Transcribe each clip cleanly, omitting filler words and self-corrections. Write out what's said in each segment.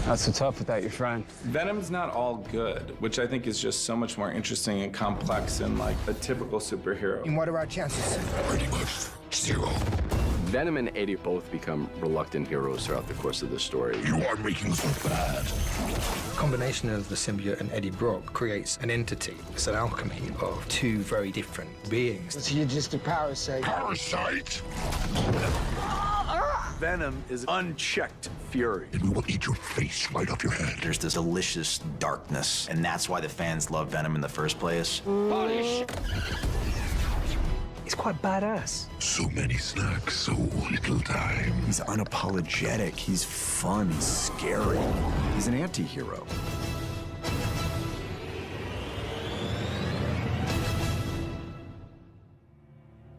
That's so tough without your friend. Venom's not all good, which I think is just so much more interesting and complex than like a typical superhero. And what are our chances? Pretty much 0. Venom and Eddie both become reluctant heroes throughout the course of the story. You are making us look bad. The combination of the symbiote and Eddie Brock creates an entity. It's an alchemy of two very different beings. So you're just a parasite. Parasite! Venom is unchecked fury. And we will eat your face right off your head. There's this delicious darkness, and that's why the fans love Venom in the first place. Holy shit! He's quite badass. So many snacks, so little time. He's unapologetic, he's fun, he's scary. He's an anti-hero.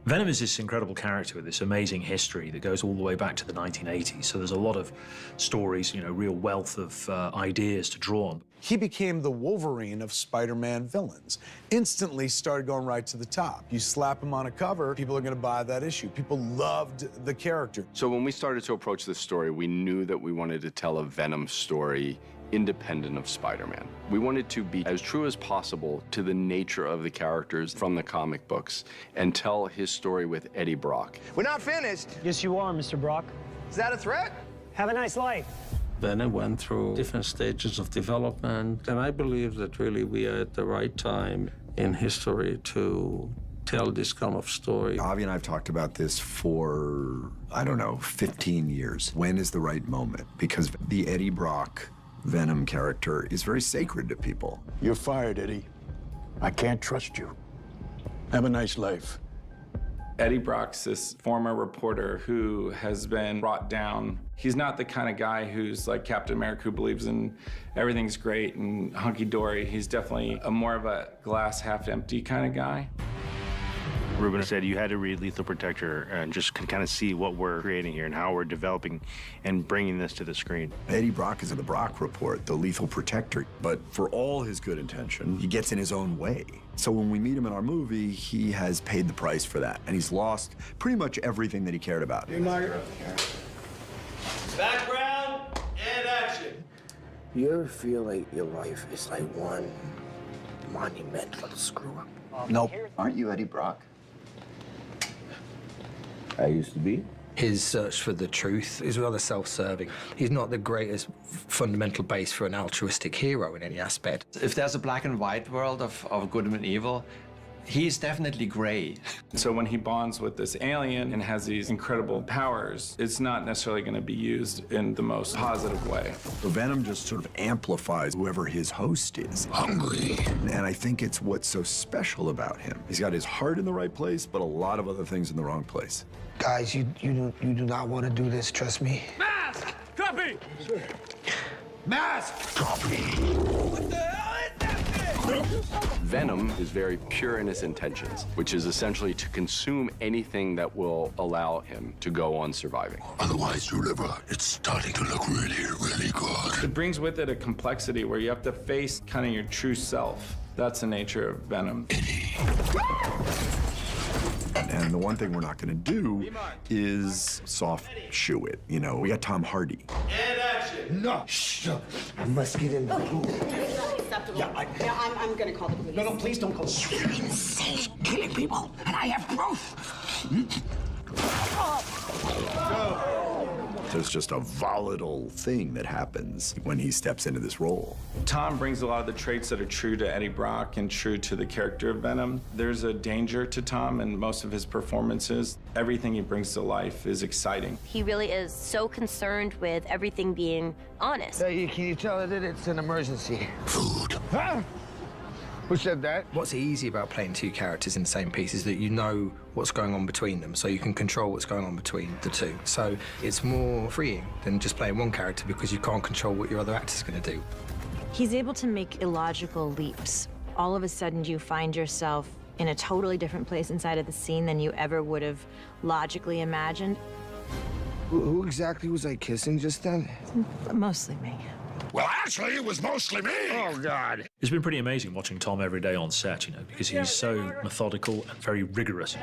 Venom is this incredible character with this amazing history that goes all the way back to the 1980s. So there's a lot of stories, you know, real wealth of ideas to draw on. He became the Wolverine of Spider-Man villains. Instantly started going right to the top. You slap him on a cover, people are going to buy that issue. People loved the character. So when we started to approach this story, we knew that we wanted to tell a Venom story independent of Spider-Man. We wanted to be as true as possible to the nature of the characters from the comic books and tell his story with Eddie Brock. We're not finished. Yes, you are, Mr. Brock. Is that a threat? Have a nice life. Venom went through different stages of development, and I believe that really we are at the right time in history to tell this kind of story. Avi and I have talked about this for, I don't know, 15 years. When is the right moment? Because the Eddie Brock Venom character is very sacred to people. You're fired, Eddie. I can't trust you. Have a nice life. Eddie Brock's this former reporter who has been brought down. He's not the kind of guy who's like Captain America who believes in everything's great and hunky-dory. He's definitely more of a glass half empty kind of guy. Ruben said you had to read Lethal Protector and just kind of see what we're creating here and how we're developing and bringing this to the screen. Eddie Brock is in the Brock Report, the Lethal Protector, but for all his good intention, he gets in his own way. So when we meet him in our movie, he has paid the price for that, and he's lost pretty much everything that he cared about. Background and action. You ever feel like your life is like one monumental screw-up? Nope. Aren't you Eddie Brock? I used to be. His search for the truth is rather self-serving. He's not the greatest fundamental base for an altruistic hero in any aspect. If there's a black and white world of good and evil, he's definitely gray. So when he bonds with this alien and has these incredible powers, it's not necessarily going to be used in the most positive way. So Venom just sort of amplifies whoever his host is. Hungry. And I think it's what's so special about him. He's got his heart in the right place, but a lot of other things in the wrong place. Guys, you do not want to do this, trust me. Mask! Copy! Sure. Mask! Copy. What the hell is that thing? Venom is very pure in his intentions, which is essentially to consume anything that will allow him to go on surviving. Otherwise, your liver, it's starting to look really, really good. It brings with it a complexity where you have to face kind of your true self. That's the nature of Venom. And the one thing we're not going to do is soft shoe it. You know, we got Tom Hardy. And action! No, shh. I must get in the room. Unacceptable. Yeah, I'm gonna call the police. No, please don't call the police. You're insane, killing people, and I have proof. There's just a volatile thing that happens when he steps into this role. Tom brings a lot of the traits that are true to Eddie Brock and true to the character of Venom. There's a danger to Tom in most of his performances. Everything he brings to life is exciting. He really is so concerned with everything being honest. Hey, can you tell her that it's an emergency? Food. Huh? Who said that? What's easy about playing two characters in the same piece is that you know what's going on between them, so you can control what's going on between the two. So it's more freeing than just playing one character because you can't control what your other actor's going to do. He's able to make illogical leaps. All of a sudden, you find yourself in a totally different place inside of the scene than you ever would have logically imagined. Who exactly was I kissing just then? Mostly me. Well, actually, it was mostly me. Oh, God. It's been pretty amazing watching Tom every day on set, because he's so methodical and very rigorous.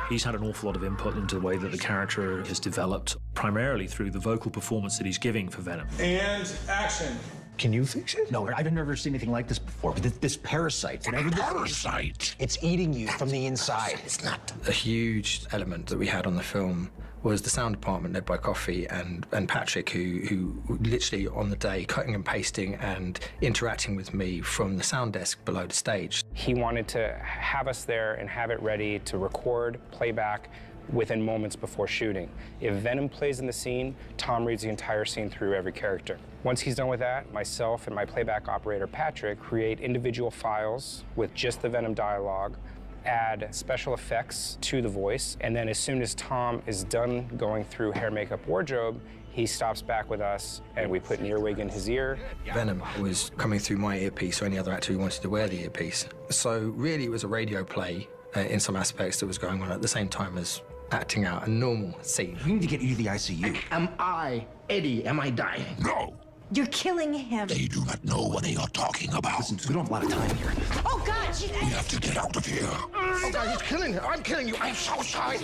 He's had an awful lot of input into the way that the character has developed, primarily through the vocal performance that he's giving for Venom. And action. Can you fix it? No, I've never seen anything like this before. This parasite, whatever this Parasite. it's eating you from the inside. It's not. A huge element that we had on the film was the sound department led by Coffey and Patrick, who literally on the day cutting and pasting and interacting with me from the sound desk below the stage. He wanted to have us there and have it ready to record, playback within moments before shooting. If Venom plays in the scene, Tom reads the entire scene through every character. Once he's done with that, myself and my playback operator, Patrick, create individual files with just the Venom dialogue, add special effects to the voice, and then as soon as Tom is done going through hair, makeup, wardrobe, he stops back with us and we put an earwig in his ear. Venom was coming through my earpiece, or any other actor who wanted to wear the earpiece. So really it was a radio play in some aspects that was going on at the same time as acting out a normal scene. We need to get you to the ICU. Am I, Eddie, am I dying? No. You're killing him. They do not know what they are talking about. Listen, we don't have a lot of time here. Oh, God, We have to get out of here. Oh, God, he's killing her. I'm killing you. I'm so sorry.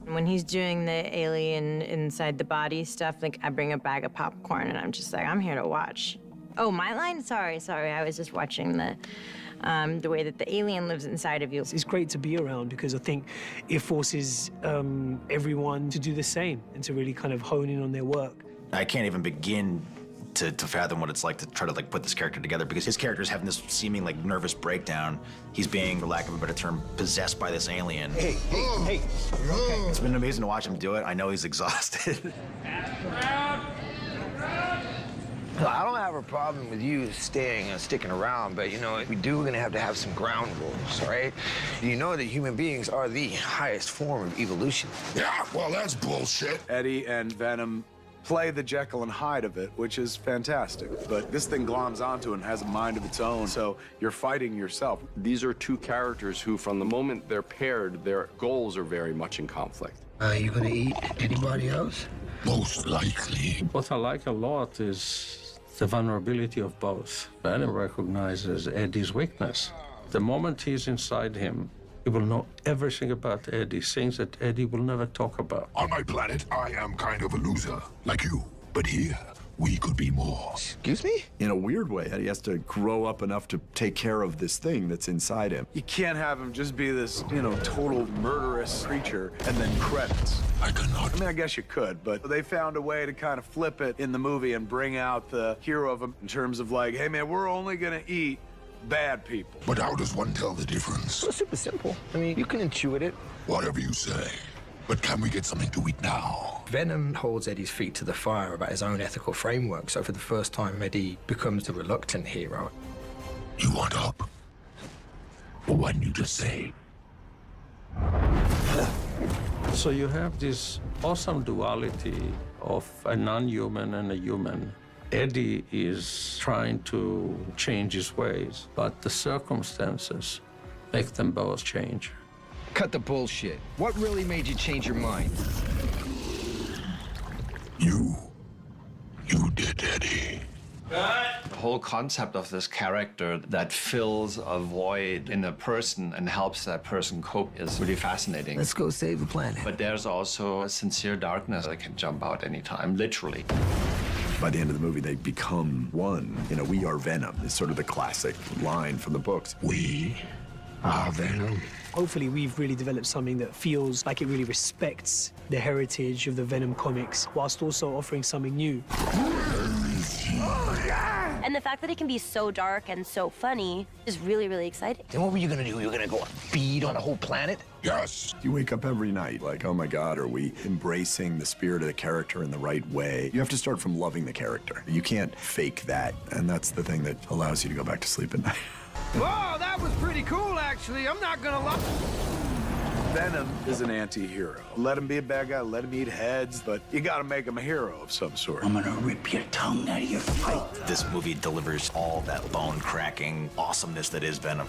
When he's doing the alien inside the body stuff, like, I bring a bag of popcorn and I'm just like, I'm here to watch. Oh, my line? Sorry. I was just watching the way that the alien lives inside of you. It's great to be around because I think it forces everyone to do the same and to really kind of hone in on their work. I can't even begin to fathom what it's like to try to put this character together, because his character is having this seeming nervous breakdown. He's being, for lack of a better term, possessed by this alien. Hey. Okay. It's been amazing to watch him do it. I know he's exhausted. I don't have a problem with you staying and sticking around, but if we do, we're gonna have to have some ground rules, right? You know that human beings are the highest form of evolution. Yeah, well, that's bullshit. Eddie and Venom play the Jekyll and Hyde of it, which is fantastic. But this thing gloms onto it and has a mind of its own, so you're fighting yourself. These are two characters who, from the moment they're paired, their goals are very much in conflict. Are you gonna eat anybody else? Most likely. What I like a lot is the vulnerability of both. Venom recognizes Eddie's weakness. The moment he's inside him, he will know everything about Eddie, things that Eddie will never talk about. On my planet, I am kind of a loser, like you. But here, we could be more. Excuse me? In a weird way, Eddie has to grow up enough to take care of this thing that's inside him. You can't have him just be this, total murderous creature and then credits. I cannot. I mean, I guess you could, but they found a way to kind of flip it in the movie and bring out the hero of him in terms of hey man, we're only gonna eat bad people. But how does one tell the difference? It's super simple. I mean, you can intuit it. Whatever you say. But can we get something to eat now? Venom holds Eddie's feet to the fire about his own ethical framework, so for the first time, Eddie becomes the reluctant hero. You want up? But why didn't you just say? So you have this awesome duality of a non-human and a human. Eddie is trying to change his ways, but the circumstances make them both change. Cut the bullshit. What really made you change your mind? You did, Eddie. The whole concept of this character that fills a void in a person and helps that person cope is really fascinating. Let's go save the planet. But there's also a sincere darkness that can jump out anytime, literally. By the end of the movie, they become one. We are Venom is sort of the classic line from the books. We are Venom. Hopefully, we've really developed something that feels like it really respects the heritage of the Venom comics, whilst also offering something new. And the fact that it can be so dark and so funny is really, really exciting. Then what were you gonna do? You were gonna go feed on a whole planet? Yes. You wake up every night oh my God, are we embracing the spirit of the character in the right way? You have to start from loving the character. You can't fake that, and that's the thing that allows you to go back to sleep at night. Whoa, that was pretty cool, actually. I'm not gonna lie. Venom is an anti-hero. Let him be a bad guy, let him eat heads, but you gotta make him a hero of some sort. I'm gonna rip your tongue out of your throat. This movie delivers all that bone-cracking awesomeness that is Venom.